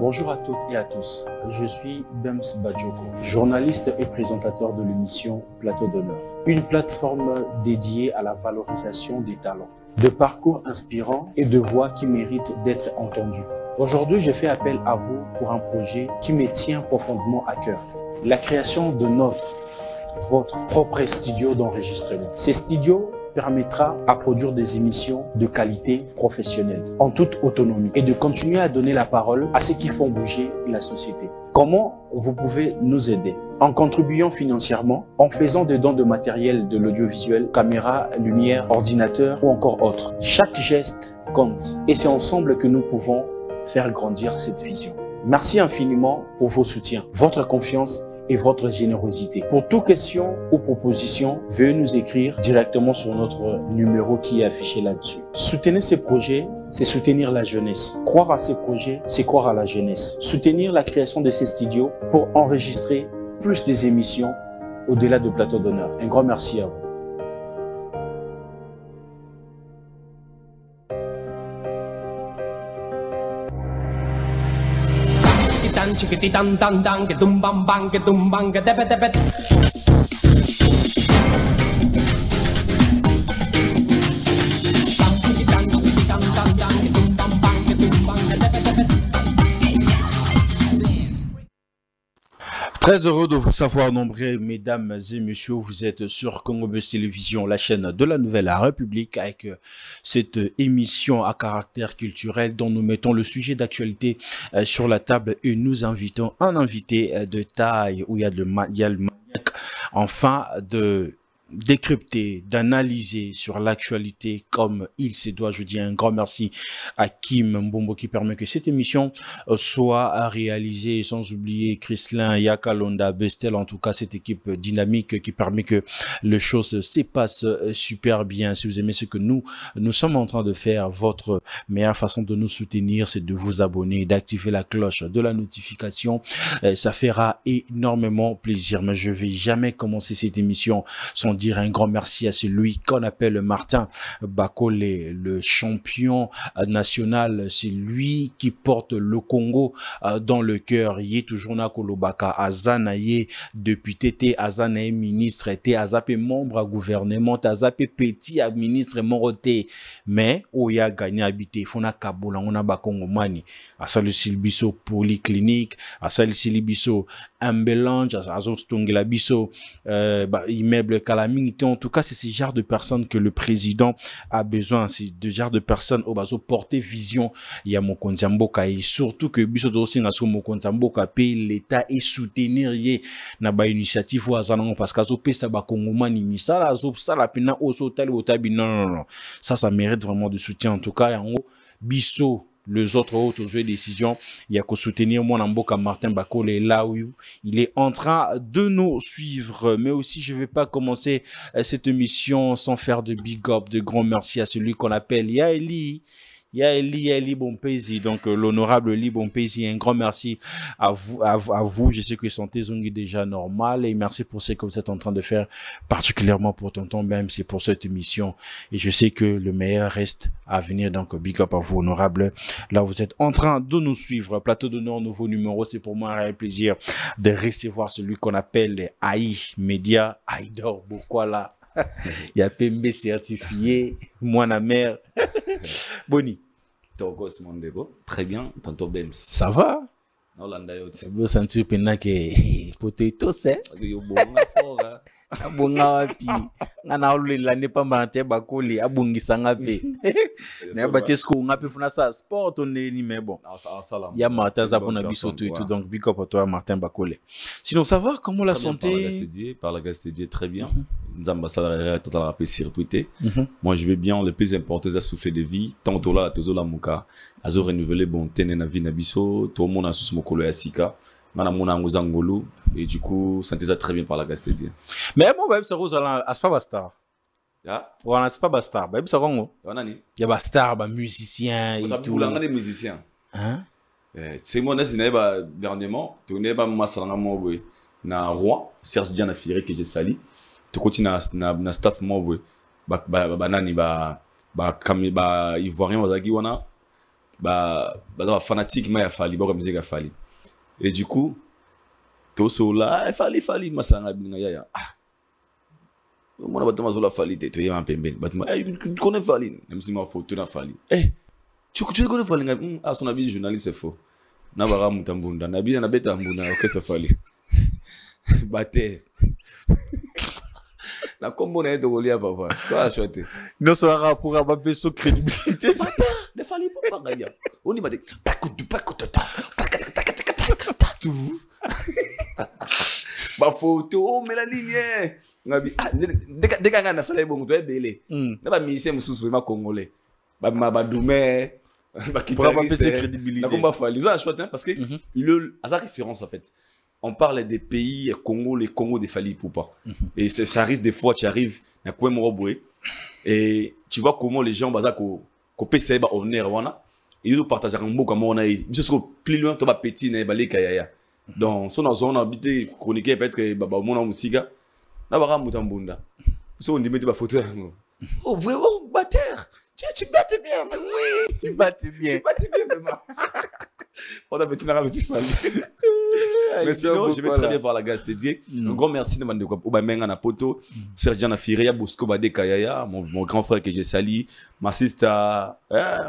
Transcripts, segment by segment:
Bonjour à toutes et à tous, je suis Bems Badjoko, journaliste et présentateur de l'émission Plateau d'honneur, une plateforme dédiée à la valorisation des talents, de parcours inspirants et de voix qui méritent d'être entendues. Aujourd'hui, je fais appel à vous pour un projet qui me tient profondément à cœur, la création de votre propre studio d'enregistrement. Ces studios permettra à produire des émissions de qualité professionnelle, en toute autonomie, et de continuer à donner la parole à ceux qui font bouger la société. Comment vous pouvez nous aider? En contribuant financièrement, en faisant des dons de matériel de l'audiovisuel, caméra, lumière, ordinateur ou encore autre. Chaque geste compte et c'est ensemble que nous pouvons faire grandir cette vision. Merci infiniment pour vos soutiens, votre confiance et votre générosité. Pour toute question ou proposition, veuillez nous écrire directement sur notre numéro qui est affiché là-dessus. Soutenir ces projets, c'est soutenir la jeunesse. Croire à ces projets, c'est croire à la jeunesse. Soutenir la création de ces studios pour enregistrer plus des émissions au-delà de Plateau d'honneur. Un grand merci à vous. Chiquititan tan tan que tumban bang que tumban que tepe tepe. Très heureux de vous savoir nombreux, mesdames et messieurs. Vous êtes sur Congo Buzz Télévision, la chaîne de la Nouvelle République, avec cette émission à caractère culturel dont nous mettons le sujet d'actualité sur la table et nous invitons un invité de taille où il y a le maniaque, enfin de décrypter, d'analyser sur l'actualité comme il se doit. Je dis un grand merci à Kim Mbombo qui permet que cette émission soit réalisée, sans oublier Chrislin, Yakalonda, Bestel, en tout cas cette équipe dynamique qui permet que les choses se passent super bien. Si vous aimez ce que nous sommes en train de faire, votre meilleure façon de nous soutenir, c'est de vous abonner, d'activer la cloche de la notification. Ça fera énormément plaisir. Mais je vais jamais commencer cette émission sans dire un grand merci à celui qu'on appelle Martin Bakole, le champion national. C'est lui qui porte le Congo dans le cœur. Il est toujours na kolobaka azana ye député te azana ye ministre te azapé membre à gouvernement azapé petit à ministre moroté mais oya gagné habité fona kabola ngona bakongo mani asali silbiso polyclinique asali silbiso ambulance azostongela biso immeuble kalami. En tout cas, c'est ce genre de personnes que le président a besoin. C'est ce genre de personnes au baso porter vision. Il y a mon Mboka et surtout que biso dosi ngaso mon Mboka paye l'État et soutenir ye na ba initiative ou azanango parce qu'azo pesa ba kongomani ni ça la zo ça la pena oso tali otabi non. Ça mérite vraiment de soutien en tout cas yango biso. Les autres joueurs décision, il y a qu'à soutenir mon Mboka Martin Bakole là où il est en train de nous suivre. Mais aussi, je ne vais pas commencer cette émission sans faire de big up, de grand merci à celui qu'on appelle Yaeli. Yaeli Bompezi, donc l'honorable Li Bompezi, un grand merci à vous. Je sais que santé zone est déjà normale et merci pour ce que vous êtes en train de faire, particulièrement pour tonton même, c'est pour cette émission. Et je sais que le meilleur reste à venir, donc big up à vous, honorable. Là, vous êtes en train de nous suivre. Plateau d'honneur, nouveau numéro, c'est pour moi un réel plaisir de recevoir celui qu'on appelle les AI Média, Aïdor Bokwala. Il y a PMB certifié, moi la mère. Boni. Togos Mondego, très bien, tantôt Bems. Ça va? Vous sentez que potato c'est? Abonga wapi ngana ulila ne pa mate bakoli abungisa ngapi na bate sko ngapi funa sa sport on ni mais bon ya Martin Zabona biso tout et tout donc big up à toi Martin Bakole. Sinon ça va comment la santé par la Gastédier très bien. Nous ambassadeurs total rappel circuité. Moi je vais bien, le plus important c'est souffler de vie tantôt là toujours la muka azo renouveler bon tene na vie na biso tout le monde a sous mokolo ya sika. Et du coup, ça ça très bien par la Gastédier. Mais bon, c'est rose à pas Bastar. Voilà, c'est pas Bastar. Il y a Bastar, musicien et tout. Il y a des musiciens. Hein? C'est moi, dernièrement, tu n'es pas Massalanga Mobwe. Na Roi, Serge Diana Firé que j'ai sali. Tu continues na staff Mobwe. Banani, ivoirien, fanatiquement ya Fali ba musique ya Fali. Et du coup to so là Fali masanga binga ya mona bato mazola Fali te to yema pembeni bato tu connais Fali même si ma photo na Fali tu connais Fali son habit journaliste c'est faux na bara mutambunda na bi na beta mbunda ok c'est Fali bater la combo na de Golia papa toi acheter non ça rapport à ma personne crédibilité ne Fali pas gagner on y va de ba photo Mélanie ngabi deka nga na sala bongo to ebele na ba mise mususu ma congolais ba doumé ba guitariste na komba Fali ça je parce que il a sa référence en fait. On parle des pays Congo, les Congo des Fali Poupa. Et ça arrive des fois, tu arrives na Koué Moroboué et tu vois comment les gens baza ko PC ba honneur wana ils ont partagé un mot comme on a eu juste plus loin to ba petit na balé kayaya. Donc son zone habité chroniquer peut-être ba mona musiga na ba mutambunda. So on dit mettre ba photo. Oh vraiment batteur. Tu battes bien. Oui, tu battes bien. Tu battes bien vraiment. On a petit dans le petit Fali. Mais sinon, je vais très bien par la gaz dédié. Un grand merci de Mandeko Obamenga na poto, Sergiana Firia, Bosco Bade Kayaya, mon grand frère que j'ai sali, ma sister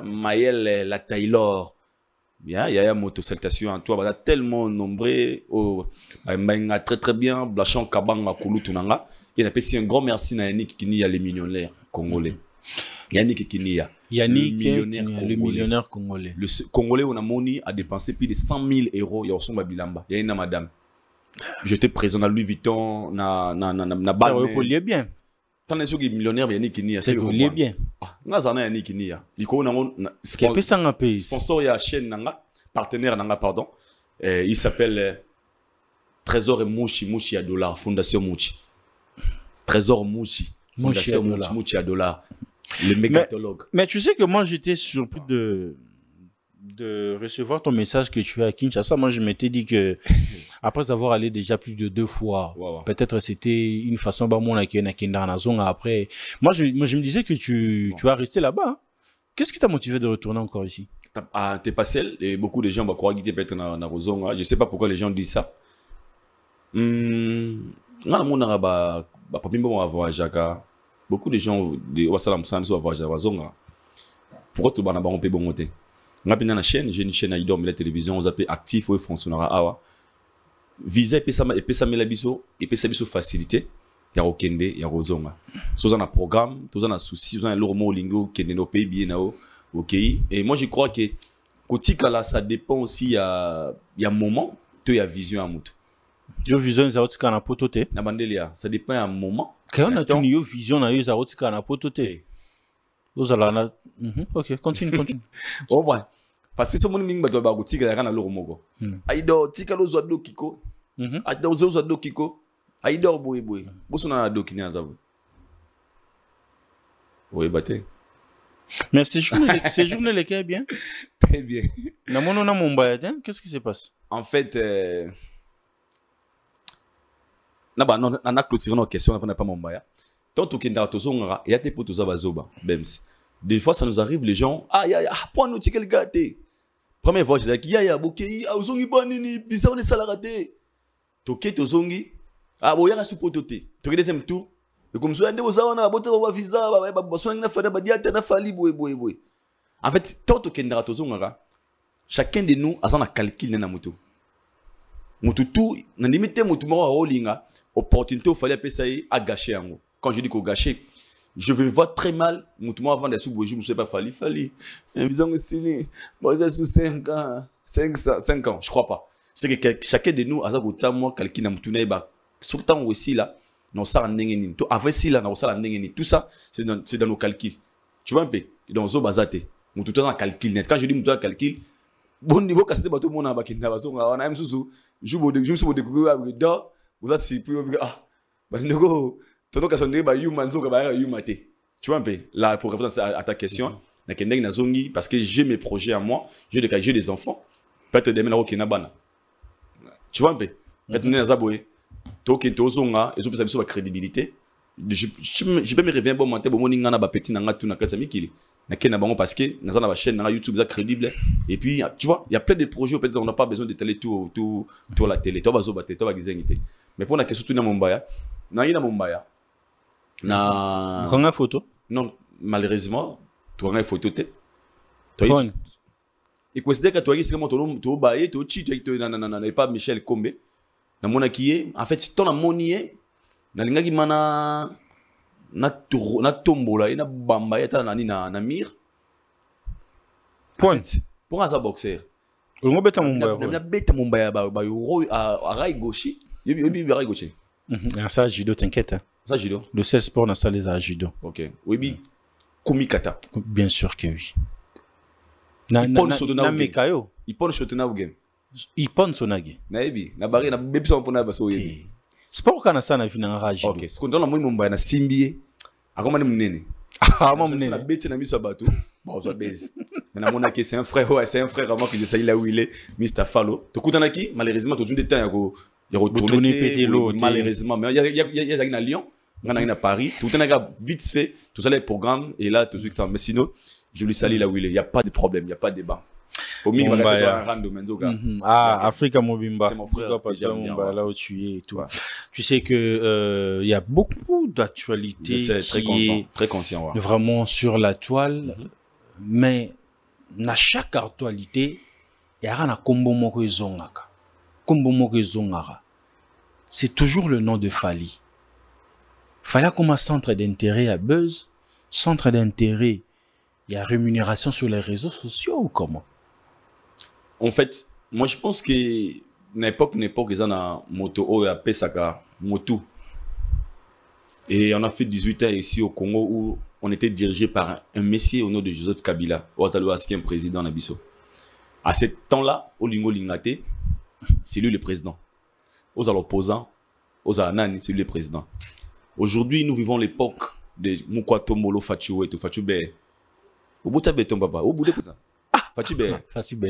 Maëlle la Taylor. Bien, Yaya moto salutation à toi, voilà tellement nombreux oh Menga très très bien, Blachon Kabanga Kulutunanga. Il a passé un grand merci à Yannick Kini les millionnaires congolais. Yannick Kinia. Yannick, le millionnaire congolais. Le Congolais, on a moni a dépensé plus de 100 000 euros. Il y a aussi Bilamba. Il y a une madame. J'étais présent à Louis Vuitton, na balle. Vous poliez bien. Tant que les millionnaires, Yannick Kinia. C'est poliez bien. Nazana Yannick Kinia. Il y a un pays. Sponsor, il y a chaîne nanga, partenaire nanga, pardon. Il s'appelle Trésor Mouchi à dollar, Fondation Mouchi. Trésor Mouchi. Fondation Mouchi à dollar. Le mégatologue. Mais tu sais que moi, j'étais surpris de recevoir ton message que tu as à Kinshasa. Moi, je m'étais dit que, après avoir allé déjà plus de 2 fois, peut-être c'était une façon, après. Moi, je me disais que tu vas rester là-bas. Hein. Qu'est-ce qui t'a motivé de retourner encore ici? T'es pas seul et beaucoup de gens vont croire que tu peut-être dans Rozonga. Je sais pas pourquoi les gens disent ça. Beaucoup de gens de Wassalam Sanso Wazonga. Pourquoi tu vas en payer bon côté? On a une chaîne, j'ai une chaîne à Idom, la télévision, on s'appelle actif, ou fonctionnera Awa. Visa et ça Melabiso, et puis ça biso facilité. Il y a Okende, il y a Rozonga. Tous on a programme, tous on a souci, tous on a l'ormo lingo, qui est nos pays bien nao, ok. Et moi je crois que Kotika là, ça dépend aussi, il y a un moment, tu as vision à moutou. Yo vision za otika na potote na bandelia ça dépend à un moment quand on a une yo vision na yo za otika na potote ozala na OK continue oh ouais parce que ce monde mingi bato ba kotika ya kana loro moko aido tika lo zwa do kiko aido zo zwa do kiko aido boy boso na do kini azabu oui baté mais ces journées lesquelles bien très bien na mono na Mumbai qu'est-ce qui se passe en fait on a clôturé nos questions, on n'a pas mon baya. Tant que tu as il y a des potes bazoba, bems. Des fois, ça nous arrive, les gens, point nous ticket le gâté. Première fois, je dis, ya, bokei, ozongi banini, visa on est salaraté. Toké, tozongi, boya sous pototé. Toké deuxième tour, et comme ça, on a boté visa, on a fait badiate, na fali, boy. En fait, tant que tu as chacun de nous a un calcul na moto. Moto tout, na limite moto mo rolinga. Opportunité au fallait payer à gâcher en quand je dis qu'au gâcher je vais voir très mal moi avant des sous je me sais pas fallu disons que moi j'ai sous 5 ans je crois pas c'est que chacun de nous a ça moi calcul na mutuna ba surtout aussi là non ça ndengeni to avec si là non ça ndengeni tout ça c'est dans nos calculs tu vois un peu dans zo bazate mutu tout en calcul net quand je dis mutu calcul bon niveau casser bateau mon na bakinda bazonga on a même sous je me découvrir vous avez si puis nego ton occasion de ba human zo ba humate tu vois un peu là pour répondre à ta question na kendeng na zongi parce que j'ai mes projets à moi j'ai des enfants peut-être demain na na bana tu vois un peu maintenant na zaboé to ke to zonga et zo pesa biso ba crédibilité je peux me réveiller bon matin bon morning na ba petit na tout na kata mikili na kena bango parce que na za chaîne na YouTube ça crédible et puis tu vois il y a plein de projets peut-être on n'a pas besoin de télé tout la télé toi bazo baté toi ba gizengité mais pour la question tout na Mombaya na prends une photo non malheureusement tu prends une photo té toi et considère que toi c'est comment to bailler to chi to na pas Michel Kombe na mona qui en fait ton na monier na lingaki mana na tombola ina bamba yata nani na mir point pour un boxeur on beta Mombaya na beta Mombaya ba yoro a rai gauche yebi rai gauche ça judo t'inquiète ça judo le seul sport na ça les a judo OK oui bi kumikata bien sûr que oui na mekayo il pon shotena u game il pon sonage na yebi na bari na bebisa mpona baso yebi sport kana sana vina raji OK ce qu'on donne moi Mombaya na simbie akoma ni munene na beti na miso bato bon ça baise mais na mona que c'est un frère à moi qui je sais là où il est Mr Fallo to kutana ki malheureusement to des temps ya retourner malheureusement mais il y a na Lyon na Paris tout un vite fait tout ça les programmes et là tout ce mais sinon je lui salue là où il est il y a pas de problème il y a pas de débat pour moi c'est un rando menzoga Africa Mobimba c'est mon frère là où tu es et tout tu sais que il y a beaucoup d'actualités très conscient vraiment sur la toile mais na chaque actualité il y a un combo moko ezongaka c'est toujours le nom de Fally comme un centre d'intérêt à buzz centre d'intérêt il y a rémunération sur les réseaux sociaux ou comment? En fait, moi je pense que n'importe ils ont un moto ou à Pesaka moto. Et on a fait 18 ans ici au Congo où on était dirigé par un messier au nom de Joseph Kabila, un président Nabiso. À ce temps-là, au Lingo Lingate, c'est lui le président. Aux opposants, aux Anani, c'est lui le président. Aujourd'hui, nous vivons l'époque de Mukwato Molo Fatou et Fatube. Au bout de ton papa, au bout de ça. Fatube. Fatube.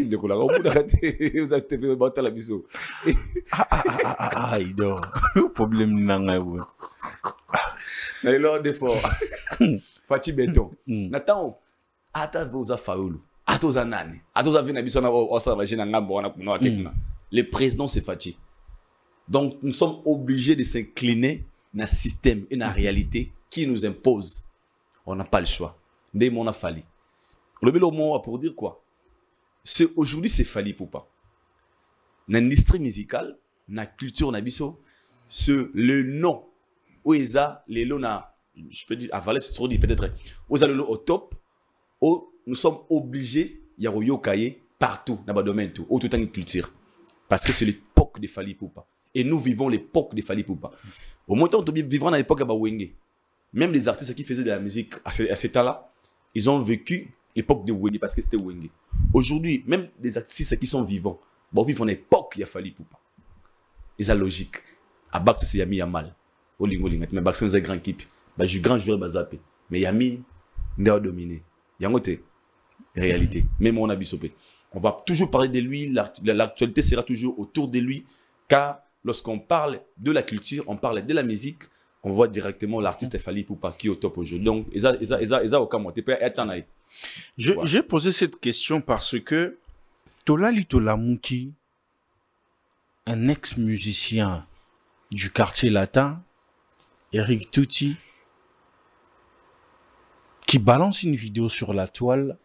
De quoi là, au bout de vous avez fait battre la biseau. Il dort. Problème n'a pas. Mais là, des fois, Fatube ton. Nathan, ata vous a faulu. Ata vous a nani. Ata vous a vu na biseau na osavage na ngambo na kuno akekuna. Le président c'est Fatih. Donc nous sommes obligés de s'incliner dans un système et dans la réalité qui nous impose. On n'a pas le choix. Dès mon a fallu. Le bel mot pour dire quoi? Aujourd'hui c'est Fally Ipupa. Dans l'industrie musicale, dans la culture nabiso, le nom où ils ont les lots je peux dire à Valais c'est trop dit peut-être. Où ils ont le lot au top. Où nous sommes obligés y a yokaye partout dans le domaine tout, où tout en culture. Parce que c'est l'époque de Fally Ipupa. Et nous vivons l'époque de Fally Ipupa. Au moment où nous vivons dans l'époque de Wenge, même les artistes qui faisaient de la musique à ce temps-là, ils ont vécu l'époque de Wenge parce que c'était Wenge. Aujourd'hui, même les artistes qui sont vivants, vivent en époque, il y a Fally Ipupa. Et c'est logique. À Bac, c'est Yami Yamal. Au Lingo Lingat. Mais Bac, c'est une grande équipe. Je suis grand joueur Bazapé. Mais Yamin, il a dominé. Il y a une réalité. Même on a bisopé. On va toujours parler de lui, l'actualité sera toujours autour de lui, car lorsqu'on parle de la culture, on parle de la musique, on voit directement l'artiste Fally Ipupa qui est au top aujourd'hui. Donc, j'ai posé cette question parce que Tolali Tolamouki, un ex-musicien du quartier latin, Eric Tuti, qui balance une vidéo sur la toile,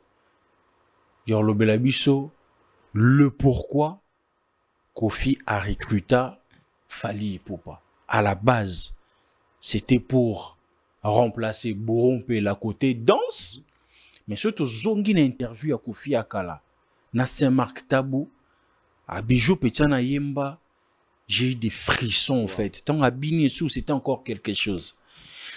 Yorlo Belabiso, le pourquoi Kofi a recruté Fally Ipupa. À la base, c'était pour remplacer Borompe la côté danse, mais surtout zongi na interview à Kofi Akala, na Saint-Marc Tabou, à Bijou Petiana Yemba, j'ai eu des frissons en fait. Tant à Binesou, c'était encore quelque chose.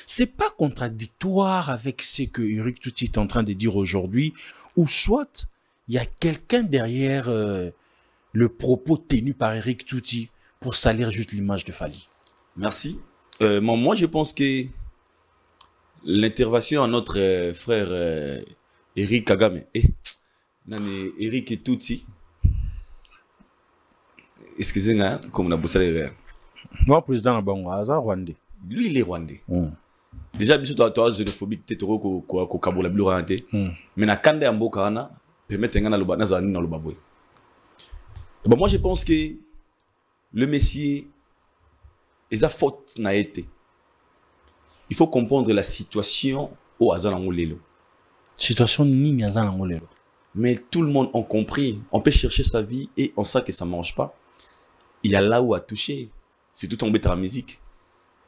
C'est pas contradictoire avec ce que Eric Tuti est en train de dire aujourd'hui, ou soit il y a quelqu'un derrière le propos tenu par Eric Tuti pour salir juste l'image de Fally. Merci. Moi, je pense que l'intervention à notre frère Eric Kagame, Eric et Tuti, excusez-moi, comme on a bossé les verres. Moi, président Bango, Aza Rwandais. lui il est rwandais. Déjà biso toi xénophobique te ko kabola bilo ranté. Mais na kanda mboka ana permettre ngana loba na zani na loba boy. Bon, moi je pense que le Messie est à faute na été. Il faut comprendre la situation au hasard en lelo. Situation ni hasard en lelo. Mais tout le monde a compris. On peut chercher sa vie et on sait que ça ne mange pas. Il y a là où à toucher. C'est tout tombé dans la musique.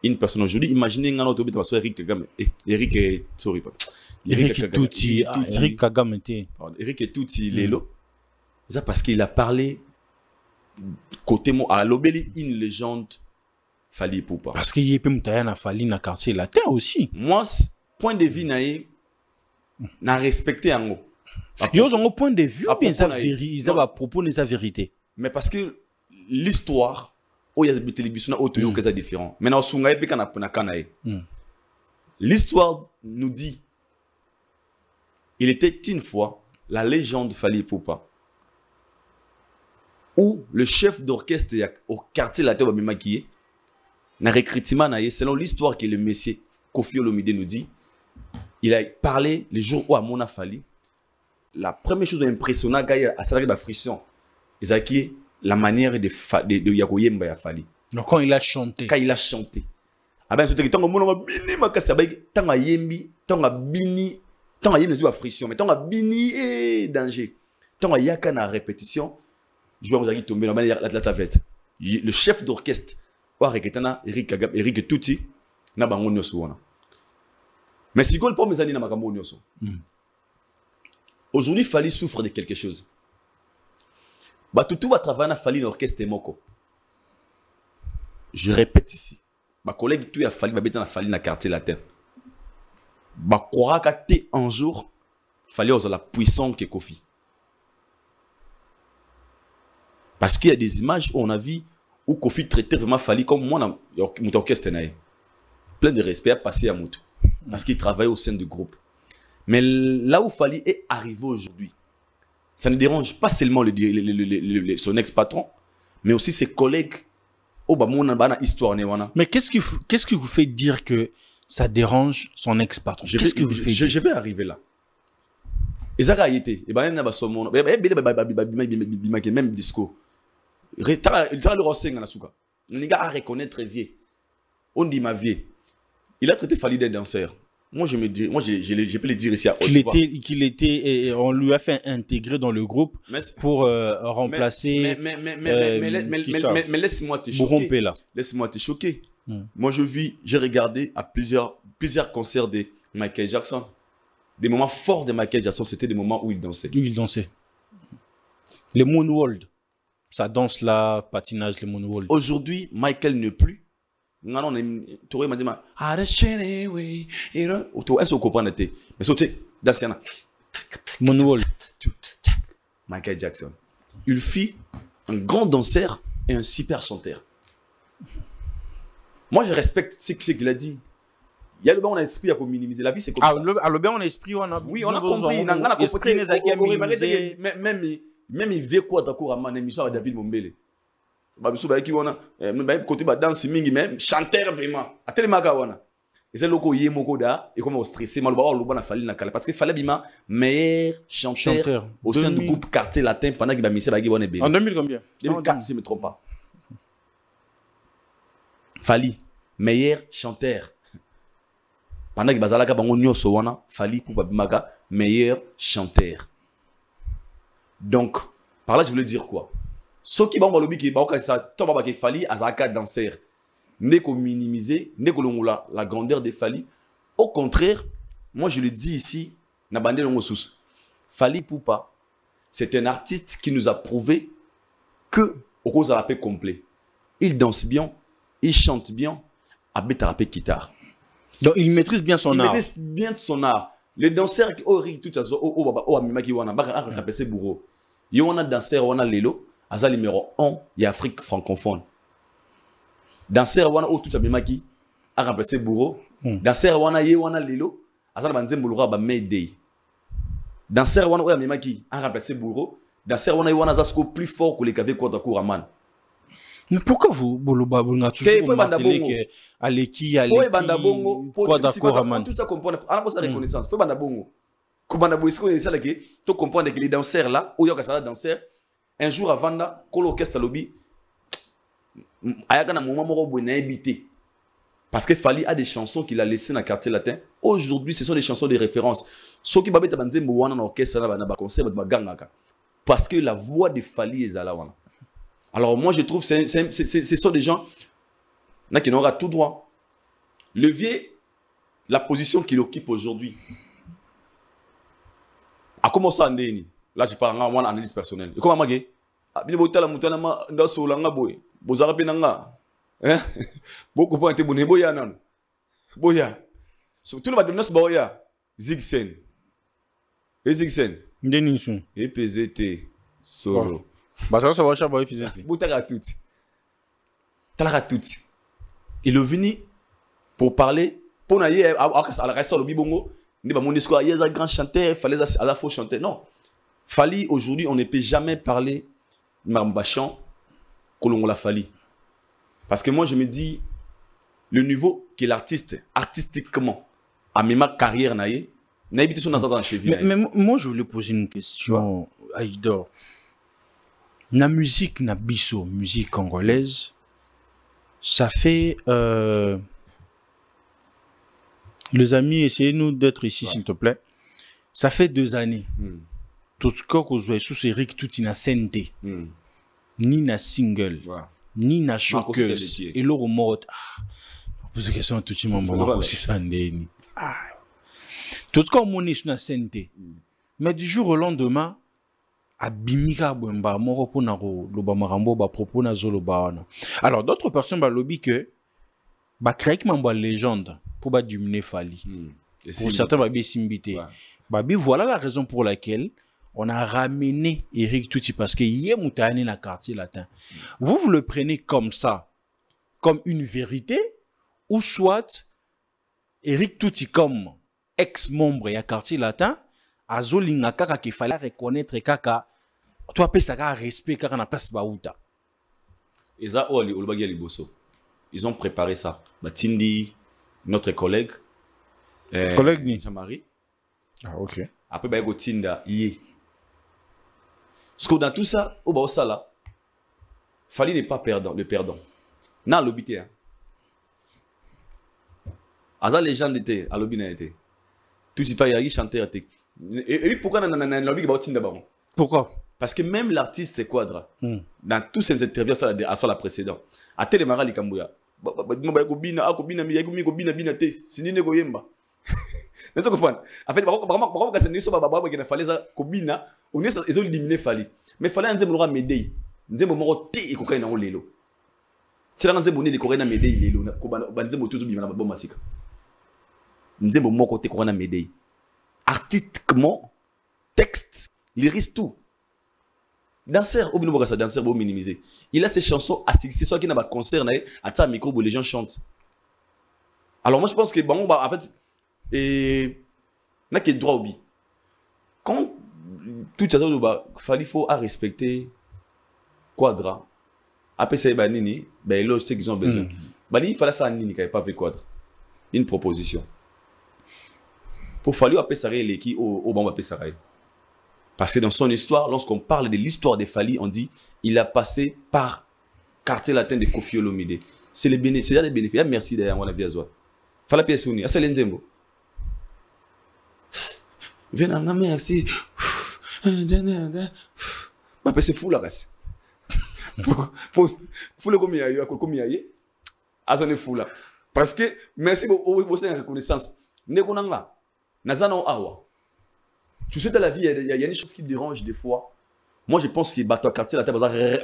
Une personne aujourd'hui, imaginez un autre de Eric Kagame. Eric, sorry pas. Eric Touti. Eric Kagame. Eric et Touti Lelo. C'est parce qu'il a parlé côté mot à l'obéli une légende Fally Ipupa. Parce qu'il y a peut na Fally na quartier la terre aussi. Moi, point de vue n'a respecté en haut. Ils ont un point de vue, ils ont à propos de sa vérité. Mais parce que l'histoire, il y a des télévisions qui sont différentes. Maintenant, l'histoire nous dit, il était une fois la légende Fally Ipupa, où le chef d'orchestre au quartier la terre maquillé, n'a recrutement selon l'histoire que le monsieur Koffi Olomide nous dit, il a parlé les jours où Amona Fally. La première chose impressionnante à salarié de frisson, c'est la manière de Yakoyemba ya Fally. Donc quand il a chanté. Quand il a chanté. Ah ben c'était tant que bini makasi avec tant à yembi, tant à bini, tant à yembi à frisson, mais tant à bini et danger. Tant à yaka na répétition, je vais vous tomber dans la veste. Le chef d'orchestre, Eric Kagame, Eric Touti, na bango nyoso wana. Mais si vous le mes années na makambo nyoso. Aujourd'hui, Fally souffre de quelque chose. Tout va travailler à Fally dans l'orchestre Moko. Je répète ici. Ma collègue, tu as Fally, ma bête, Fally dans le quartier latin. Croira que un jour, Fally a la puissance que Koffi. Parce qu'il y a des images où on a vu où Koffi traitait vraiment Fally comme moi dans mon orchestre. Plein de respect à passer à Moutou. Parce qu'il travaille au sein du groupe. Mais là où Fally est arrivé aujourd'hui, ça ne dérange pas seulement son ex-patron, mais aussi ses collègues. Mais qu'est-ce qui vous fait dire que ça dérange son ex-patron? Qu'est-ce que vous faites? Je vais arriver là. Même discours. Il a reconnaître vieux. On dit ma vie. Il a traité Fally d'un danseur. Moi, je peux le dire ici à qu'il était, on lui a fait intégrer dans le groupe pour remplacer. Mais laisse-moi te choquer. Laisse-moi te choquer. Moi, j'ai regardé à plusieurs concerts de Michael Jackson. Des moments forts de Michael Jackson, c'était des moments où il dansait. Le Moonwalk. Ça danse là, patinage, le Moonwalk. Aujourd'hui, Michael ne plus. Non, tu m'a dit, est-ce que vous comprenez? Mais c'est Daciana. Moonwalk. Michael Jackson. Il fit un grand danseur et un super chanteur. Moi, je respecte ce qu'il a dit. Il y a le bon esprit à minimiser. La vie, c'est comme ça. Le bon esprit, on a. Oui, on a compris. On a compris. Même il veut quoi d'accord à mon émission à David Mombele. Babiso ba ki wana côté ba danse mingi même chanteur vraiment atelema ka wana et c'est loko yé moko da et comme stressé mal ba lo bana Fally na kala parce que Fally bima meilleur chanteur au sein du groupe Quartier Latin pendant qu'il ba missé ba ki wana be en 2000 combien 2004 si je me trompe pas. Fally meilleur chanteur pendant que bazala ka bango nyoso wana Fally pour ba bimaka meilleur chanteur. Donc par là je voulais dire quoi? Ce qui va me dire que ça tombe avec Fally à Zaka danseur. N'est qu'on minimiser, n'est qu'on la grandeur de Fally. Au contraire, moi je le dis ici, na bandé longo sous. Fally Ipupa, c'est un artiste qui nous a prouvé que au cause de la paix complet. Il danse bien, il chante bien, avec la paix guitare. Donc il maîtrise bien son art. Il maîtrise bien son art. Les danseurs qui ont tout ça, au amimaki wana, baka rappeler bourreau. Il y a un danseur wana lelo. Aza numéro 1 et Afrique francophone. Danseur wana o tout ça memaki a remplacé bourreau. Danseur wana ye wana lelo aza banze mbulura ba Mayday. Danseur wana o memaki a remplacé bourreau. Danseur wana ye wana zasko plus fort que les KV contre Kouraman. Mais pourquoi vous boloba bonga toujours martelé que Aleki quoi d'accord Aman tout ça comprendre on a pas sa reconnaissance faut banda bongo ko banda boy ko ça là que tu comprendre que les danseurs là ou yoka ça danseur un jour avant là ko l'orchestre lobby ayaka na moment moko boy na habité parce que Fally a des chansons qu'il a laissées dans le quartier latin aujourd'hui ce sont des chansons de référence ceux qui babeta banzembo wana na orchestre là na ba concert ba gangaka parce que la voix de Fally est là wana. Alors moi je trouve que ce sont des gens qui n'auront tout droit. Le vieux, la position qu'il occupe aujourd'hui, a commencé à ndeni. Là je parle en analyse personnelle. Et comment magé? Abini botala mutana ma ndaso langa boy. Bozara penanga. Hein? Beaucoup point te boné boya nan. Boya. Surtout le bademnas boya. Zigsen. Et Zigsen. Ndeni son. Et PZT solo. Bah ça va chercher boy PZT. Boutara tout. Talara tout. Il est venu pour parler pour naïe à la reste le bibongo. Ni ba monisco il y a un grand chanteur, fallait à la faux chanteur. Non. Fally aujourd'hui on ne peut jamais parler Mambachan qu'on l'a Fally. Parce que moi je me dis le niveau que l'artiste artistiquement a même ma carrière naïe n'habite sur dans cheville. Mais moi je voulais poser une question à Idor. La musique na biso, musique congolaise, ça fait les amis, essayez-nous d'être ici s'il te plaît. Ça fait 2 années. Tout ce que vous avez sous Eric tout na sente, ni na single, ni na choqueuse. Et le remords, pose question tout le monde aussi ça ni. Tout ce qu'on monnaie sur na sente, mais du jour au lendemain. Abimika bwemba moko pona ro loba marambo ba propos na zoloba wana. Alors d'autres personnes ba lobby que ba créer que légende pour ba diminuer Fally. Pour certains ba simbité. Ba bi voilà la raison pour laquelle on a ramené Eric Touti parce que hier moutane na quartier latin. Vous le prenez comme ça comme une vérité ou soit Eric Touti comme ex-membre ya quartier latin azolinga kaka qu'il fallait reconnaître kaka toi pesaka respect kaka na place bauta eza oli olbagi liboso ils ont préparé ça Batindi notre collègue collègue Jean-Marie OK après ba Tinda yé parce que dans tout ça au ba sala Fally n'est pas perdant le perdant na lobité hein aza légende était à lobby na été tout il pas y chanteur et pourquoi pourquoi parce que même l'artiste c'est Quadra dans tous ces interviews à ça la précédente à Télémara Likambouya mais fallait un zémo médaille nzembo moko te ikokai na lelo tshela nzembo ne likoré na médaille lelo na ko banzembo tuzu bimana ba masika nzembo moko te ko na médaille artistiquement, texte, lyrique, tout. Danseur, au minimum, danseur, vous minimiser. Il a ses chansons à c'est soit qui n'a pas concert, à ta micro où les gens chantent. Alors moi je pense que bon, en fait, n'a qu'il droit au bi. Quand tout ça, il faut à respecter Quadra. Après ça, nini, ben là, c'est qu'ils ont besoin. Il fallait ça nini, qui n'avait pas fait Quadra. Une proposition. Pour Fally appeler ça l'équipe au bon appeler ça. Parce que dans son histoire, lorsqu'on parle de l'histoire de Fally, on dit il a passé par quartier latin de Koffi Olomide. C'est les bénéfices, les bénéfices. Merci d'ailleurs mon avis à toi. Fala pièce unie, c'est l'enzembo. Venanga merci. Bah c'est fou la race. Fou le comme il y a eu. Azone fou là. Parce que merci beaucoup pour cette reconnaissance. Nekonanga. Nazano awa. Tu sais, dans la vie, il y a des choses qui dérangent des fois. Moi, je pense que bateau quartier latin,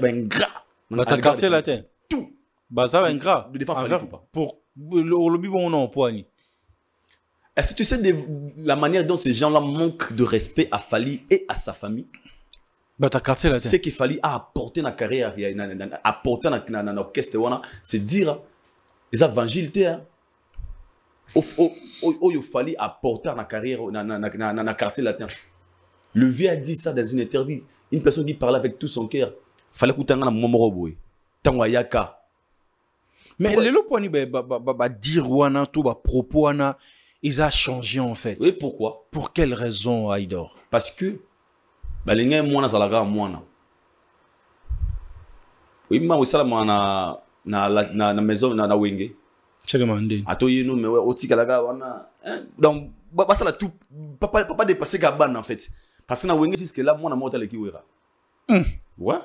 ben gras. Bateau quartier latin. Tout. Bazar ben gras. De défense Fally ou pas. Pour le lobby bon on poigne. Est-ce que tu sais la manière dont ces gens-là manquent de respect à Fally et à sa famille? Bateau quartier latin. C'est qu'il Fally a apporté dans la carrière, apporté dans l'orchestre, c'est dire les évangiles. Il fallait apporter dans la carrière dans le quartier latin. Le vieux a dit ça dans une interview. Une personne qui parlait avec tout son cœur. Il fallait écouter un moment. tango ayaka. Mais les lots poni ba dire wana tout ba propos wana ils a changé en fait. Oui, pourquoi? Pour quelle raison Aïdor? Parce que balinga mwana zalaga mwana. Oui, ma osala mwana na maison na wenge. Je demandé. Ato yeno mais otika laga wana donc basala tout pas dépasser Gabane en fait. Parce que na wenge jusque là mwana mota leki wera. Ouais.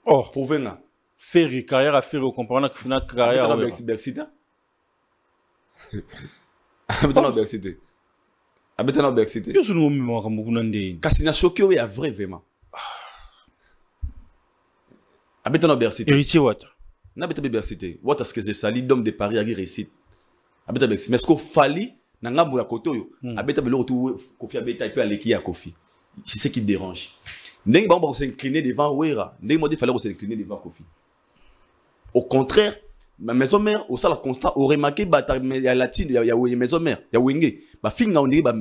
Oh, Prouvenga. faire carrière à faire comprendre que final carrière avec Bercité. Habitana Bercité. Habitana Bercité. Yo sunu mo mo kambu nande. Kasi na choqué oui a vrai vraiment. Habitana Bercité. Héritier what? Na habitana Bercité. What est-ce que je sali d'homme de Paris à récite. Habitana Bercité. Mais ce qu'on fali na ngambu la koto yo. Habitana belo tout Kofi Abeta et puis Aleki à Kofi. C'est ce qui dérange. Ndenge ba s'incliner devant Wera. Ndenge mo dit fallait s'incliner devant Kofi. Au contraire, ma maison mère au sala constant aurait marqué ya latine ya maison mère ya wenge ba finga on dit ba